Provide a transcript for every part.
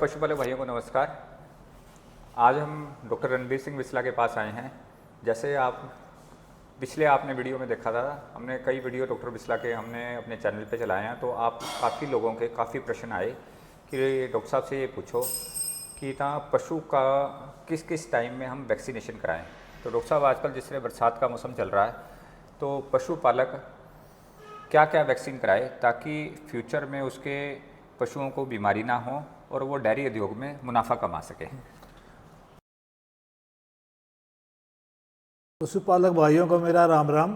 पशुपालक भाइयों को नमस्कार। आज हम डॉक्टर रणबीर सिंह बिस्ला के पास आए हैं। जैसे आपने वीडियो में देखा था, हमने कई वीडियो डॉक्टर बिस्ला के हमने अपने चैनल पे चलाए हैं। तो आप काफ़ी लोगों के काफ़ी प्रश्न आए कि डॉक्टर साहब से ये पूछो कि पशु का किस किस टाइम में हम वैक्सीनेशन कराएं। तो डॉक्टर साहब, आजकल जिस तरह बरसात का मौसम चल रहा है, तो पशुपालक क्या क्या वैक्सीन कराए ताकि फ्यूचर में उसके पशुओं को बीमारी ना हो और वो डेयरी उद्योग में मुनाफा कमा सके। पशुपालक भाइयों को मेरा राम राम।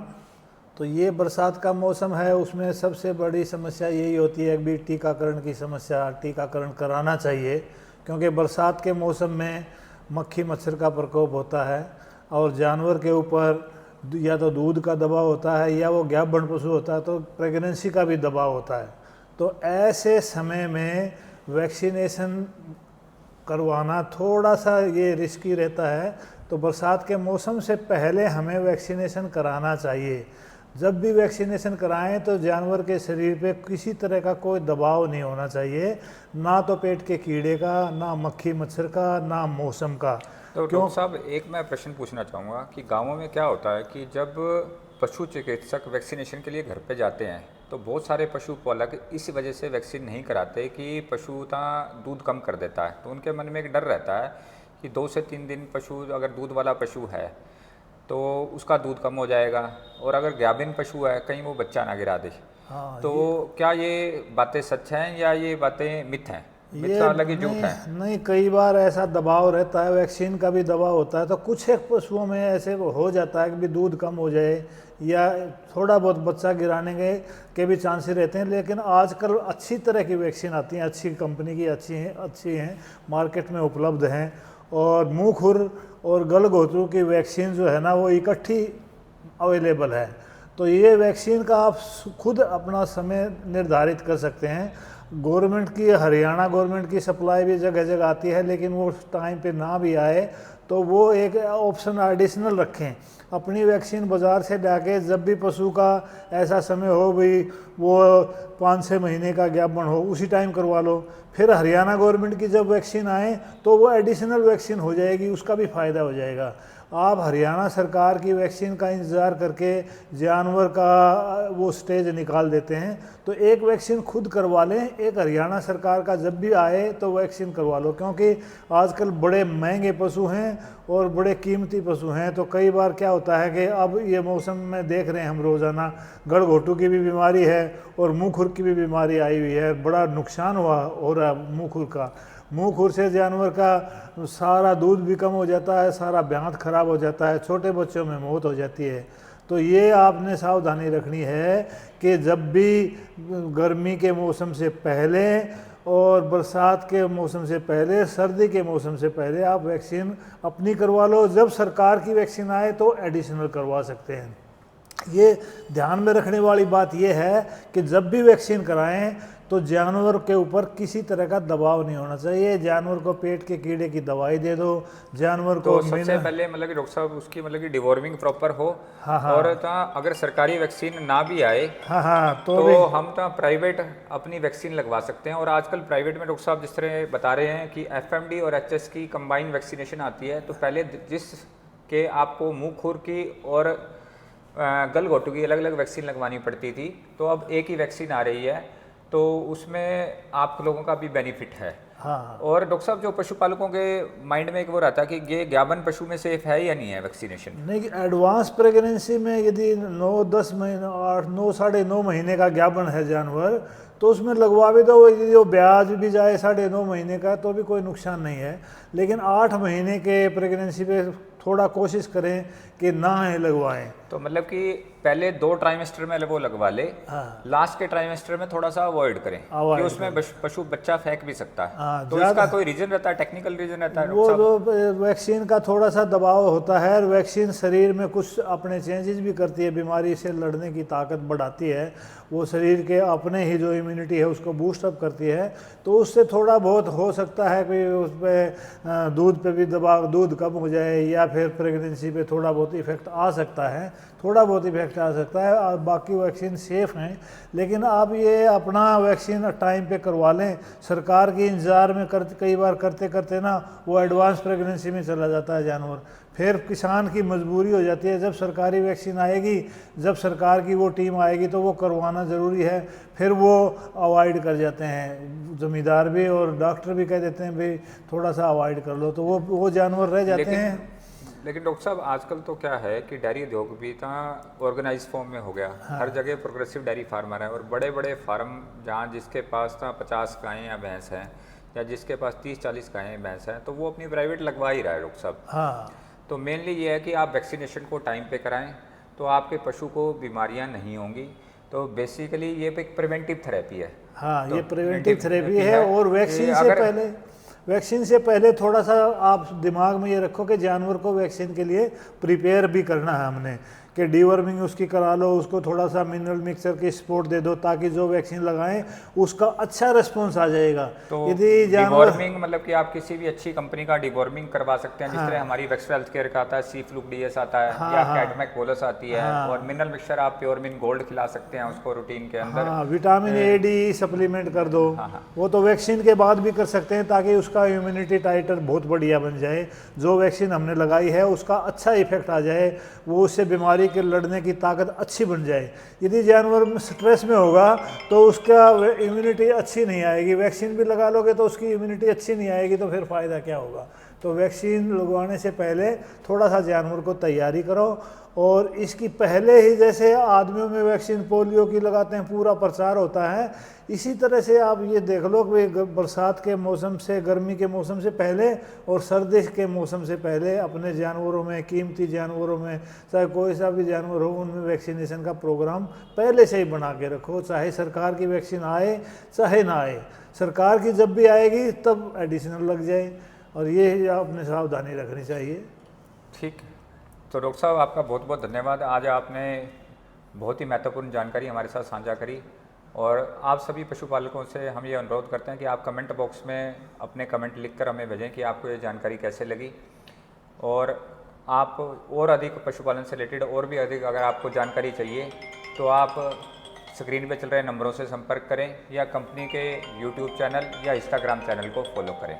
तो ये बरसात का मौसम है, उसमें सबसे बड़ी समस्या यही होती है कि टीकाकरण की समस्या, टीकाकरण कराना चाहिए। क्योंकि बरसात के मौसम में मक्खी मच्छर का प्रकोप होता है और जानवर के ऊपर या तो दूध का दबाव होता है या वो गाभिन पशु होता है तो प्रेगनेंसी का भी दबाव होता है। तो ऐसे समय में वैक्सीनेशन करवाना थोड़ा सा ये रिस्की रहता है। तो बरसात के मौसम से पहले हमें वैक्सीनेशन कराना चाहिए। जब भी वैक्सीनेशन कराएं तो जानवर के शरीर पे किसी तरह का कोई दबाव नहीं होना चाहिए, ना तो पेट के कीड़े का, ना मक्खी मच्छर का, ना मौसम का। तो डॉक्टर साहब, एक मैं प्रश्न पूछना चाहूँगा कि गाँवों में क्या होता है कि जब पशु चिकित्सक वैक्सीनेशन के लिए घर पे जाते हैं तो बहुत सारे पशुपालक इस वजह से वैक्सीन नहीं कराते कि पशु दूध कम कर देता है। तो उनके मन में एक डर रहता है कि 2 से 3 दिन पशु, अगर दूध वाला पशु है तो उसका दूध कम हो जाएगा, और अगर गाभिन पशु है कहीं वो बच्चा ना गिरा दे। तो क्या ये बातें सच हैं या ये बातें मिथ हैं? मिथ का अलग ही झूठ है। नहीं, कई बार ऐसा दबाव रहता है, वैक्सीन का भी दबाव होता है। तो कुछ एक पशुओं में ऐसे हो जाता है कि भी दूध कम हो जाए या थोड़ा बहुत बच्चा गिराने के भी चांसेस रहते हैं। लेकिन आजकल अच्छी तरह की वैक्सीन आती हैं, अच्छी कंपनी की अच्छी हैं, मार्केट में उपलब्ध हैं। और मुँह खुर और गलघोटू की वैक्सीन जो है ना, वो इकट्ठी अवेलेबल है। तो ये वैक्सीन का आप खुद अपना समय निर्धारित कर सकते हैं। गवर्नमेंट की, हरियाणा गवर्नमेंट की सप्लाई भी जगह जगह आती है, लेकिन वो टाइम पे ना भी आए तो वो एक ऑप्शन एडिशनल रखें। अपनी वैक्सीन बाज़ार से लाके जब भी पशु का ऐसा समय हो, भाई वो 5-6 महीने का गाभिन हो, उसी टाइम करवा लो। फिर हरियाणा गवर्नमेंट की जब वैक्सीन आए तो वो एडिशनल वैक्सीन हो जाएगी, उसका भी फ़ायदा हो जाएगा। आप हरियाणा सरकार की वैक्सीन का इंतज़ार करके जानवर का वो स्टेज निकाल देते हैं। तो एक वैक्सीन खुद करवा लें, एक हरियाणा सरकार का जब भी आए तो वैक्सीन करवा लो। क्योंकि आजकल बड़े महंगे पशु हैं और बड़े कीमती पशु हैं। तो कई बार क्या होता है कि अब ये मौसम में देख रहे हैं हम रोज़ाना, गलघोटू की भी बीमारी है और मुँह खुर की भी बीमारी आई हुई है। बड़ा नुकसान हो रहा है मुँह खुर का। मुँह खुर से जानवर का सारा दूध भी कम हो जाता है, सारा ब्यांत खराब हो जाता है, छोटे बच्चों में मौत हो जाती है। तो ये आपने सावधानी रखनी है कि जब भी गर्मी के मौसम से पहले और बरसात के मौसम से पहले, सर्दी के मौसम से पहले आप वैक्सीन अपनी करवा लो। जब सरकार की वैक्सीन आए तो एडिशनल करवा सकते हैं। ये ध्यान में रखने वाली बात यह है कि जब भी वैक्सीन कराएं तो जानवर के ऊपर किसी तरह का दबाव नहीं होना चाहिए। जानवर को पेट के कीड़े की दवाई दे दो, जानवर को सबसे पहले मतलब कि डॉक्टर साहब उसकी मतलब कि डिवॉर्मिंग प्रॉपर हो। हाँ। और अगर सरकारी वैक्सीन ना भी आए तो हम प्राइवेट अपनी वैक्सीन लगवा सकते हैं। और आजकल प्राइवेट में डॉक्टर साहब जिस तरह बता रहे हैं कि FMD और HS की कंबाइन वैक्सीनेशन आती है। तो पहले जिस के आपको मुँह खुर की और गलघोटू की अलग अलग वैक्सीन लगवानी पड़ती थी, तो अब एक ही वैक्सीन आ रही है, तो उसमें आप लोगों का भी बेनिफिट है। हाँ। और डॉक्टर साहब, जो पशुपालकों के माइंड में एक वो रहता है कि ये गाभिन पशु में सेफ है या नहीं है वैक्सीनेशन? नहीं, एडवांस प्रेगनेंसी में यदि 9-10 महीने और 9 साढ़े 9 महीने का गाभिन है जानवर, तो उसमें लगवा भी दो। यदि वो ब्याज भी जाए 9.5 महीने का तो भी कोई नुकसान नहीं है। लेकिन 8 महीने के प्रेगनेंसी पे थोड़ा कोशिश करें कि ना ही लगवाएं। तो मतलब कि पहले 2 ट्राइमेस्टर में वो लगवा ले। हाँ। लास्ट के ट्राइमेस्टर में थोड़ा सा अवॉइड करें कि उसमें पशु बच्चा फेंक भी सकता है। हाँ, तो इसका कोई रीजन रहता है, टेक्निकल रीजन रहता है? वो जो वैक्सीन का थोड़ा सा दबाव होता है और वैक्सीन शरीर में कुछ अपने चेंजेस भी करती है, बीमारी से लड़ने की ताकत बढ़ाती है। वो शरीर के अपने ही जो इम्यूनिटी है उसको बूस्ट अप करती है। तो उससे थोड़ा बहुत हो सकता है कि उस पर दूध पे भी दबाव, दूध कम हो जाए या फिर प्रेगनेंसी पे थोड़ा बहुत इफेक्ट आ सकता है, थोड़ा बहुत इफेक्ट आ सकता है। बाकी वैक्सीन सेफ़ हैं, लेकिन आप ये अपना वैक्सीन टाइम पे करवा लें। सरकार की इंतज़ार में कई बार करते करते ना वो एडवांस प्रेगनेंसी में चला जाता है जानवर, फिर किसान की मजबूरी हो जाती है। जब सरकारी वैक्सीन आएगी, जब सरकार की वो टीम आएगी तो वो करवाना ज़रूरी है, फिर वो अवॉइड कर जाते हैं। ज़मींदार भी और डॉक्टर भी कह देते हैं भाई थोड़ा सा अवॉइड कर लो, तो वो जानवर रह जाते हैं। लेकिन डॉक्टर साहब आजकल तो क्या है कि डेयरी उद्योग भी इतना ऑर्गेनाइज फॉर्म में हो गया। हर जगह प्रोग्रेसिव डेयरी फार्मर है, और बड़े बड़े फार्म जहाँ जिसके पास 50 गायें या भैंस हैं, या जिसके पास 30-40 गायें भैंस हैं, तो वो अपनी प्राइवेट लगवा ही रहा है डॉक्टर साहब। हाँ, तो मेनली ये है कि आप वैक्सीनेशन को टाइम पे कराएं, तो आपके पशु को बीमारियां नहीं होंगी। तो बेसिकली ये एक प्रिवेंटिव थेरेपी है। हाँ, तो ये प्रिवेंटिव थेरेपी है। और अगर वैक्सीन से पहले थोड़ा सा आप दिमाग में ये रखो कि जानवर को वैक्सीन के लिए प्रिपेयर भी करना है हमने, कि डीवर्मिंग उसकी करा लो, उसको थोड़ा सा मिनरल मिक्सचर की सपोर्ट दे दो, ताकि जो वैक्सीन लगाएं उसका अच्छा रिस्पॉन्स आ जाएगा। तो यदि जानवर डिवॉर्मिंग मतलब कि आप किसी भी अच्छी कंपनी का डिवॉर्मिंग करवा सकते हैं, जिस तरह हमारी वेक्सर हेल्थ केयर का आता है, सी फ्लूक डीएस आता है, या कैडमैक बोलस आती है, और मिनरल मिक्सचर आप प्योरमिन गोल्ड खिला सकते हैं उसको रूटीन के अंदर। हाँ, विटामिन ए डी सप्लीमेंट कर दो। वो तो वैक्सीन के बाद भी कर सकते हैं, ताकि उसका इम्यूनिटी टाइटर बहुत बढ़िया बन जाए। जो वैक्सीन हमने लगाई है उसका अच्छा इफेक्ट आ जाए, वो उससे बीमारी के लड़ने की ताकत अच्छी बन जाए। यदि जानवर स्ट्रेस में होगा तो उसका इम्यूनिटी अच्छी नहीं आएगी। वैक्सीन भी लगा लोगे तो उसकी इम्यूनिटी अच्छी नहीं आएगी, तो फिर फ़ायदा क्या होगा। तो वैक्सीन लगवाने से पहले थोड़ा सा जानवर को तैयारी करो, और इसकी पहले ही जैसे आदमियों में वैक्सीन पोलियो की लगाते हैं, पूरा प्रचार होता है, इसी तरह से आप ये देख लो कि बरसात के मौसम से, गर्मी के मौसम से पहले और सर्दी के मौसम से पहले अपने जानवरों में, कीमती जानवरों में, चाहे कोई सा भी जानवर हो, उनमें वैक्सीनेशन का प्रोग्राम पहले से ही बना के रखो। चाहे सरकार की वैक्सीन आए चाहे ना आए, सरकार की जब भी आएगी तब एडिशनल लग जाए, और ये आपने सावधानी रखनी चाहिए। ठीक, तो डॉक्टर साहब आपका बहुत बहुत धन्यवाद। आज आपने बहुत ही महत्वपूर्ण जानकारी हमारे साथ साझा करी, और आप सभी पशुपालकों से हम ये अनुरोध करते हैं कि आप कमेंट बॉक्स में अपने कमेंट लिखकर हमें भेजें कि आपको ये जानकारी कैसे लगी, और आप और अधिक पशुपालन से रिलेटेड और भी अधिक अगर आपको जानकारी चाहिए तो आप स्क्रीन पे चल रहे नंबरों से संपर्क करें, या कंपनी के यूट्यूब चैनल या इंस्टाग्राम चैनल को फॉलो करें।